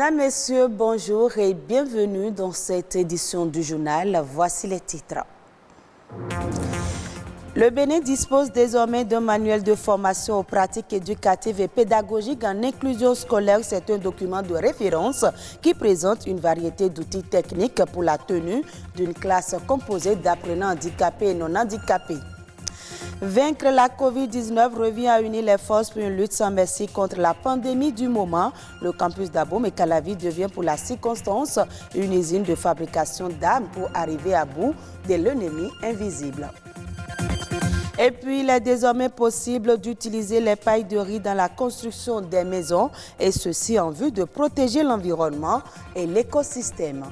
Mesdames, Messieurs, bonjour et bienvenue dans cette édition du journal. Voici les titres. Le Bénin dispose désormais d'un manuel de formation aux pratiques éducatives et pédagogiques en inclusion scolaire. C'est un document de référence qui présente une variété d'outils techniques pour la tenue d'une classe composée d'apprenants handicapés et non handicapés. Vaincre la Covid-19 revient à unir les forces pour une lutte sans merci contre la pandémie du moment. Le campus d'Aboum et Calavi devient pour la circonstance une usine de fabrication d'armes pour arriver à bout de l'ennemi invisible. Et puis, il est désormais possible d'utiliser les pailles de riz dans la construction des maisons, et ceci en vue de protéger l'environnement et l'écosystème.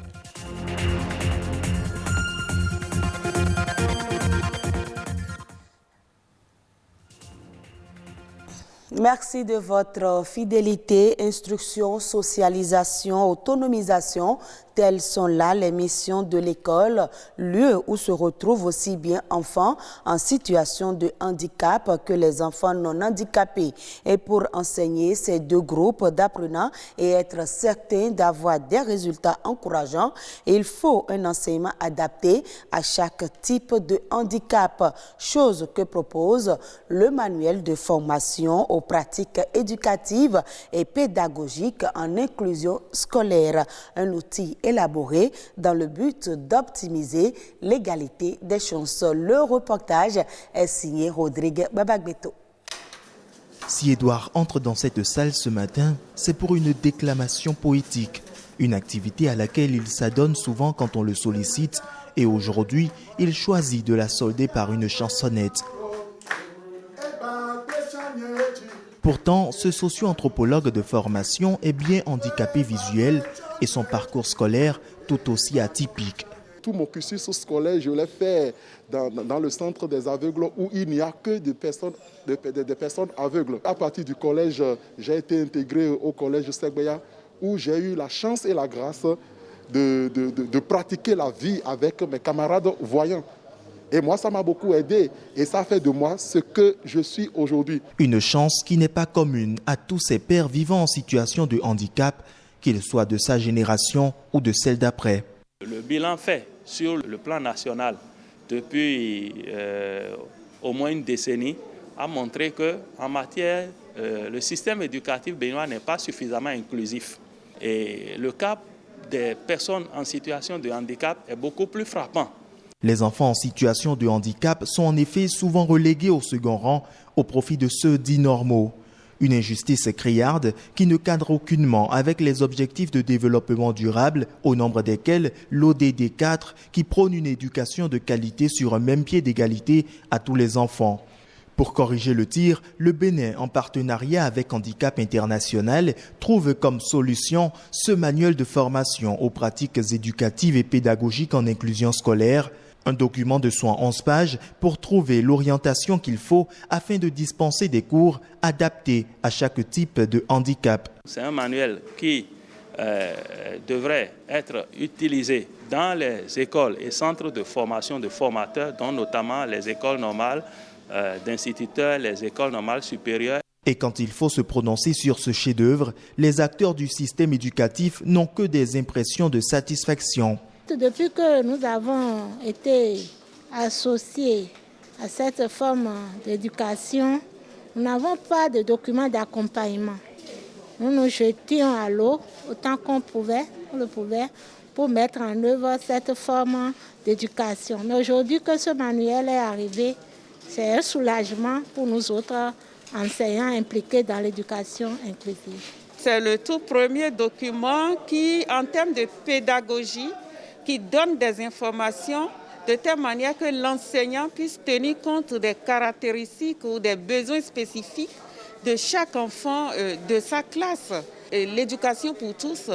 Merci de votre fidélité, instruction, socialisation, autonomisation. Telles sont là les missions de l'école, lieu où se retrouvent aussi bien enfants en situation de handicap que les enfants non handicapés. Et pour enseigner ces deux groupes d'apprenants et être certain d'avoir des résultats encourageants, il faut un enseignement adapté à chaque type de handicap, chose que propose le manuel de formation aux pratiques éducatives et pédagogiques en inclusion scolaire, un outil élaboré dans le but d'optimiser l'égalité des chances. Le reportage est signé Rodrigue Babagbeto. Si Édouard entre dans cette salle ce matin, c'est pour une déclamation poétique, une activité à laquelle il s'adonne souvent quand on le sollicite, et aujourd'hui, il choisit de la solder par une chansonnette. Pourtant, ce socio-anthropologue de formation est bien handicapé visuel et son parcours scolaire tout aussi atypique. Tout mon cursus scolaire, je l'ai fait dans le centre des aveugles où il n'y a que des personnes aveugles. À partir du collège, j'ai été intégré au collège Segbeya où j'ai eu la chance et la grâce de pratiquer la vie avec mes camarades voyants. Et moi, ça m'a beaucoup aidé et ça fait de moi ce que je suis aujourd'hui. Une chance qui n'est pas commune à tous ces pères vivant en situation de handicap, qu'ils soient de sa génération ou de celle d'après. Le bilan fait sur le plan national depuis au moins une décennie a montré qu'en matière, le système éducatif béninois n'est pas suffisamment inclusif. Et le cas des personnes en situation de handicap est beaucoup plus frappant. Les enfants en situation de handicap sont en effet souvent relégués au second rang au profit de ceux dits normaux. Une injustice criarde qui ne cadre aucunement avec les objectifs de développement durable, au nombre desquels l'ODD 4 qui prône une éducation de qualité sur un même pied d'égalité à tous les enfants. Pour corriger le tir, le Bénin, en partenariat avec Handicap International, trouve comme solution ce manuel de formation aux pratiques éducatives et pédagogiques en inclusion scolaire, un document de 111 pages pour trouver l'orientation qu'il faut afin de dispenser des cours adaptés à chaque type de handicap. C'est un manuel qui devrait être utilisé dans les écoles et centres de formation de formateurs, dont notamment les écoles normales d'instituteurs, les écoles normales supérieures. Et quand il faut se prononcer sur ce chef-d'œuvre, les acteurs du système éducatif n'ont que des impressions de satisfaction. Depuis que nous avons été associés à cette forme d'éducation, nous n'avons pas de document d'accompagnement. Nous nous jetions à l'eau autant qu'on pouvait, pour mettre en œuvre cette forme d'éducation. Mais aujourd'hui que ce manuel est arrivé, c'est un soulagement pour nous autres enseignants impliqués dans l'éducation inclusive. C'est le tout premier document qui, en termes de pédagogie, qui donne des informations de telle manière que l'enseignant puisse tenir compte des caractéristiques ou des besoins spécifiques de chaque enfant de sa classe. L'éducation pour tous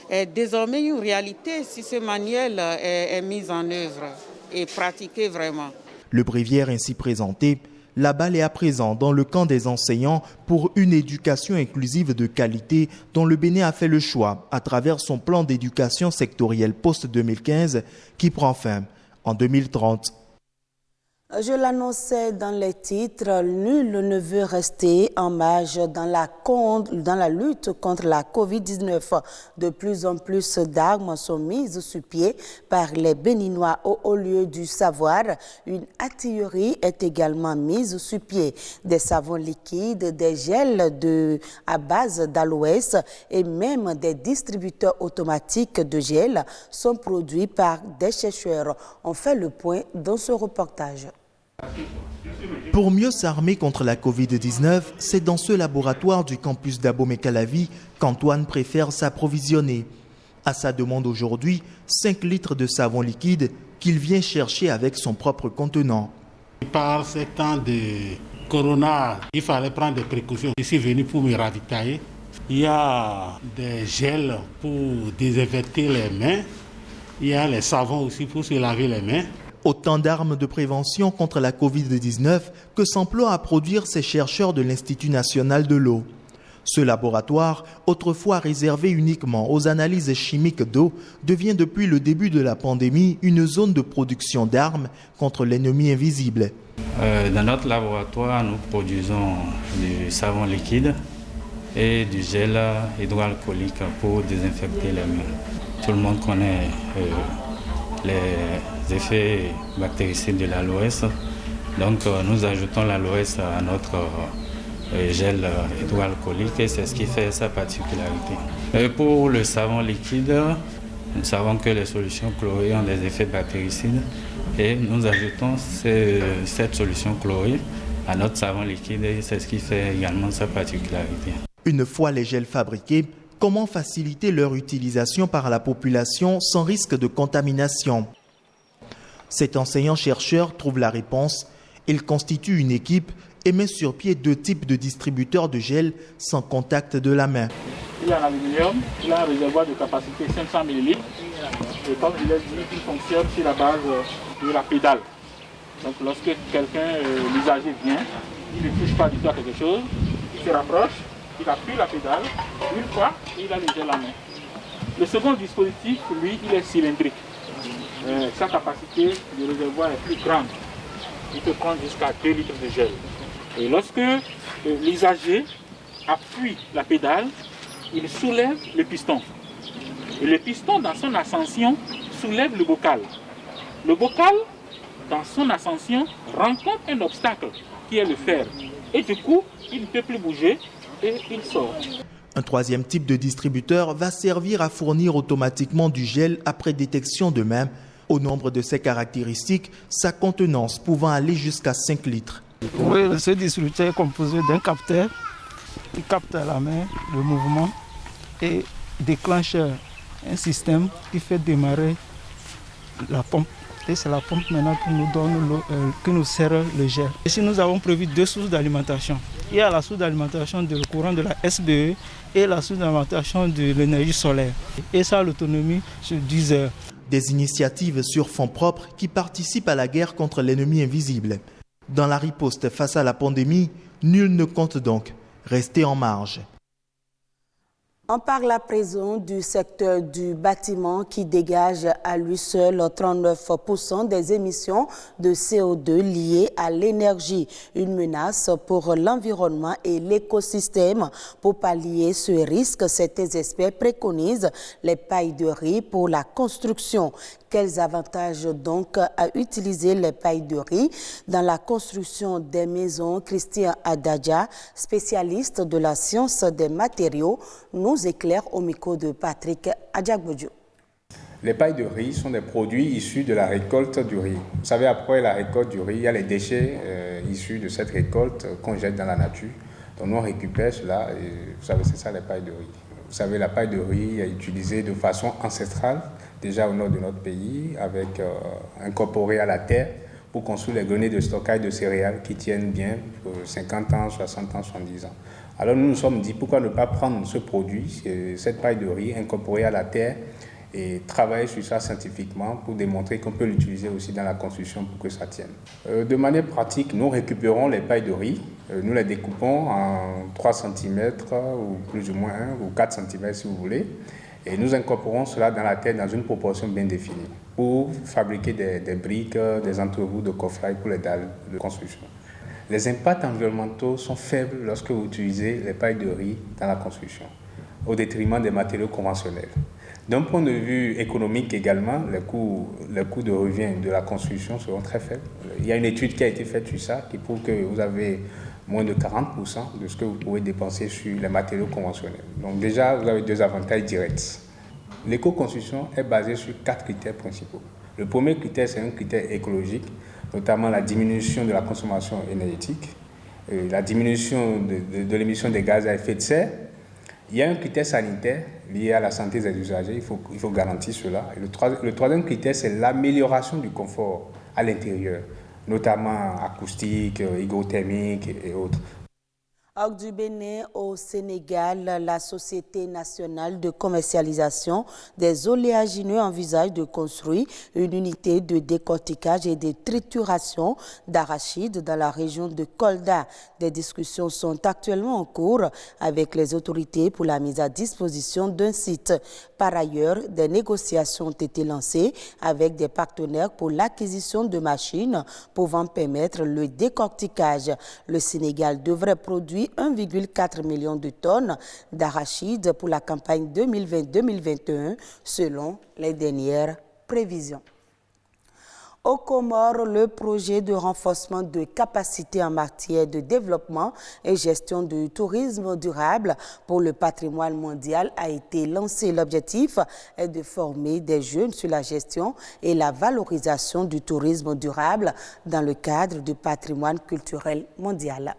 est désormais une réalité si ce manuel est mis en œuvre et pratiqué vraiment. Le bréviaire ainsi présenté, la balle est à présent dans le camp des enseignants pour une éducation inclusive de qualité dont le Bénin a fait le choix à travers son plan d'éducation sectorielle post-2015 qui prend fin en 2030. Je l'annonçais dans les titres, nul ne veut rester en marge dans la lutte contre la Covid-19. De plus en plus d'armes sont mises sur pied par les Béninois au haut lieu du savoir. Une artillerie est également mise sur pied. Des savons liquides, des gels à base d'aloès et même des distributeurs automatiques de gel sont produits par des chercheurs. On fait le point dans ce reportage. Pour mieux s'armer contre la Covid-19, c'est dans ce laboratoire du campus d'Abomey-Calavi qu'Antoine préfère s'approvisionner. À sa demande aujourd'hui, 5 litres de savon liquide qu'il vient chercher avec son propre contenant. Par ces temps de corona, il fallait prendre des précautions. Je suis venu pour me ravitailler. Il y a des gels pour désinfecter les mains. Il y a les savons aussi pour se laver les mains. Autant d'armes de prévention contre la Covid-19 que s'emploient à produire ces chercheurs de l'Institut national de l'eau. Ce laboratoire, autrefois réservé uniquement aux analyses chimiques d'eau, devient depuis le début de la pandémie une zone de production d'armes contre l'ennemi invisible. Dans notre laboratoire, nous produisons du savon liquide et du gel hydroalcoolique pour désinfecter les mains. Tout le monde connaît les effets bactéricides de l'aloès. Donc nous ajoutons l'aloès à notre gel hydroalcoolique et c'est ce qui fait sa particularité. Et pour le savon liquide, nous savons que les solutions chlorées ont des effets bactéricides et nous ajoutons cette solution chlorée à notre savon liquide et c'est ce qui fait également sa particularité. Une fois les gels fabriqués, comment faciliter leur utilisation par la population sans risque de contamination? Cet enseignant-chercheur trouve la réponse. Il constitue une équipe et met sur pied 2 types de distributeurs de gel sans contact de la main. Il y a un aluminium, il a un réservoir de capacité 500 ml et comme je l'ai dit, il fonctionne sur la base de la pédale. Donc lorsque quelqu'un, l'usager vient, il ne touche pas du tout à quelque chose, il se rapproche, il appuie la pédale, une fois, il a le gel en main. Le second dispositif, lui, il est cylindrique. Sa capacité de réservoir est plus grande. Il peut prendre jusqu'à 2 litres de gel. Et lorsque l'usager appuie la pédale, il soulève le piston. Et le piston, dans son ascension, soulève le bocal. Le bocal, dans son ascension, rencontre un obstacle qui est le fer. Et du coup, il ne peut plus bouger et il sort. Un 3e type de distributeur va servir à fournir automatiquement du gel après détection de main. Au nombre de ses caractéristiques, sa contenance pouvant aller jusqu'à 5 litres. Oui, ce distributeur est composé d'un capteur. Il capte à la main le mouvement et déclenche un système qui fait démarrer la pompe. Et c'est la pompe maintenant qui nous donne l'eau, qui nous sert le gel. Ici, nous avons prévu 2 sources d'alimentation. Il y a la source d'alimentation du courant de la SBE et la source d'alimentation de l'énergie solaire. Et ça a l'autonomie sur 10 heures. Des initiatives sur fonds propres qui participent à la guerre contre l'ennemi invisible. Dans la riposte face à la pandémie, nul ne compte donc rester en marge. On parle à présent du secteur du bâtiment qui dégage à lui seul 39% des émissions de CO2 liées à l'énergie. Une menace pour l'environnement et l'écosystème. Pour pallier ce risque, certains experts préconisent les pailles de riz pour la construction. Quels avantages donc à utiliser les pailles de riz dans la construction des maisons? Christian Adadja, spécialiste de la science des matériaux, nous éclaire au micro de Patrick Adjagbodjo. Les pailles de riz sont des produits issus de la récolte du riz. Vous savez, après la récolte du riz, il y a les déchets issus de cette récolte qu'on jette dans la nature. Donc nous on récupère cela et vous savez, c'est ça les pailles de riz. Vous savez, la paille de riz est utilisée de façon ancestrale, déjà au nord de notre pays, avec incorporée à la terre pour construire les greniers de stockage de céréales qui tiennent bien pour 50 ans, 60 ans, 70 ans. Alors nous nous sommes dit, pourquoi ne pas prendre ce produit, cette paille de riz incorporée à la terre, et travailler sur ça scientifiquement pour démontrer qu'on peut l'utiliser aussi dans la construction pour que ça tienne. De manière pratique, nous récupérons les pailles de riz, nous les découpons en 3 cm ou plus ou moins 1 ou 4 cm si vous voulez, Et nous incorporons cela dans la terre dans une proportion bien définie pour fabriquer des briques, des entrevous de coffrail pour les dalles de construction. Les impacts environnementaux sont faibles lorsque vous utilisez les pailles de riz dans la construction, au détriment des matériaux conventionnels. D'un point de vue économique également, les coûts de revient de la construction seront très faibles. Il y a une étude qui a été faite sur ça qui prouve que vous avez moins de 40% de ce que vous pouvez dépenser sur les matériaux conventionnels. Donc déjà, vous avez 2 avantages directs. L'éco-construction est basée sur 4 critères principaux. Le premier critère, c'est un critère écologique, notamment la diminution de la consommation énergétique, la diminution de l'émission des gaz à effet de serre. Il y a un critère sanitaire lié à la santé des usagers, il faut garantir cela. Et le troisième critère, c'est l'amélioration du confort à l'intérieur, notamment acoustique, hygrothermique et autres. Du Bénin au Sénégal, la Société nationale de commercialisation des oléagineux envisage de construire une unité de décortiquage et de trituration d'arachides dans la région de Kolda. Des discussions sont actuellement en cours avec les autorités pour la mise à disposition d'un site. Par ailleurs, des négociations ont été lancées avec des partenaires pour l'acquisition de machines pouvant permettre le décortiquage. Le Sénégal devrait produire 1,4 million de tonnes d'arachides pour la campagne 2020-2021 selon les dernières prévisions. Aux Comores, le projet de renforcement de capacité en matière de développement et gestion du tourisme durable pour le patrimoine mondial a été lancé. L'objectif est de former des jeunes sur la gestion et la valorisation du tourisme durable dans le cadre du patrimoine culturel mondial.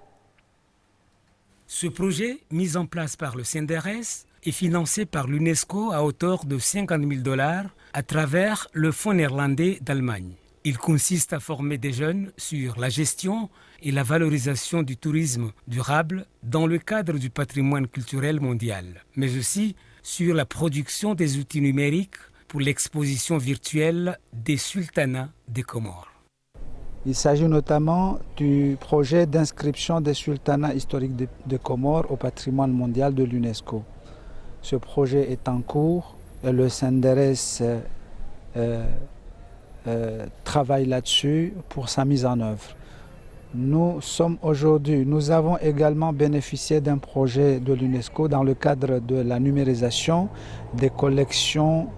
Ce projet, mis en place par le CNDRS, est financé par l'UNESCO à hauteur de 50 000 $ à travers le Fonds néerlandais d'Allemagne. Il consiste à former des jeunes sur la gestion et la valorisation du tourisme durable dans le cadre du patrimoine culturel mondial, mais aussi sur la production des outils numériques pour l'exposition virtuelle des sultanats des Comores. Il s'agit notamment du projet d'inscription des sultanats historiques de Comores au patrimoine mondial de l'UNESCO. Ce projet est en cours et le CNDRS travaille là-dessus pour sa mise en œuvre. Nous avons également bénéficié d'un projet de l'UNESCO dans le cadre de la numérisation des collections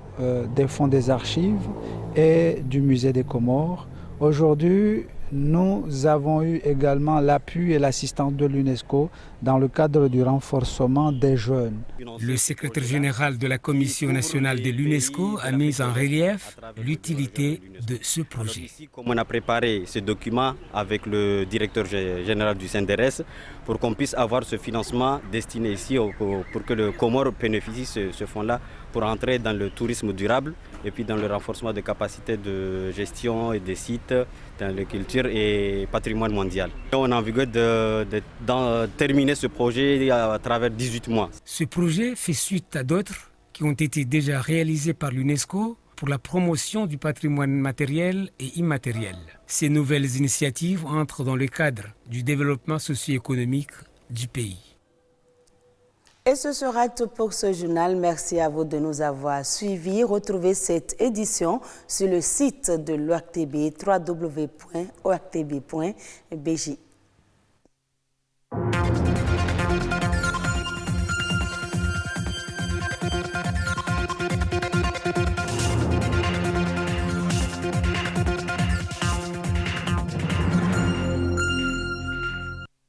des fonds des archives et du musée des Comores. Aujourd'hui, nous avons eu également l'appui et l'assistance de l'UNESCO dans le cadre du renforcement des jeunes. Le secrétaire général de la Commission nationale de l'UNESCO a mis en relief l'utilité de ce projet. Comme on a préparé ce document avec le directeur général du CNDRS pour qu'on puisse avoir ce financement destiné ici pour que le Comore bénéficie de ce fonds-là pour entrer dans le tourisme durable et puis dans le renforcement des capacités de gestion et des sites dans la culture et patrimoine mondial. On a envie de terminer ce projet à travers 18 mois. Ce projet fait suite à d'autres qui ont été déjà réalisés par l'UNESCO pour la promotion du patrimoine matériel et immatériel. Ces nouvelles initiatives entrent dans le cadre du développement socio-économique du pays. Et ce sera tout pour ce journal. Merci à vous de nous avoir suivis. Retrouvez cette édition sur le site de l'ORTB, www.ortb.bj.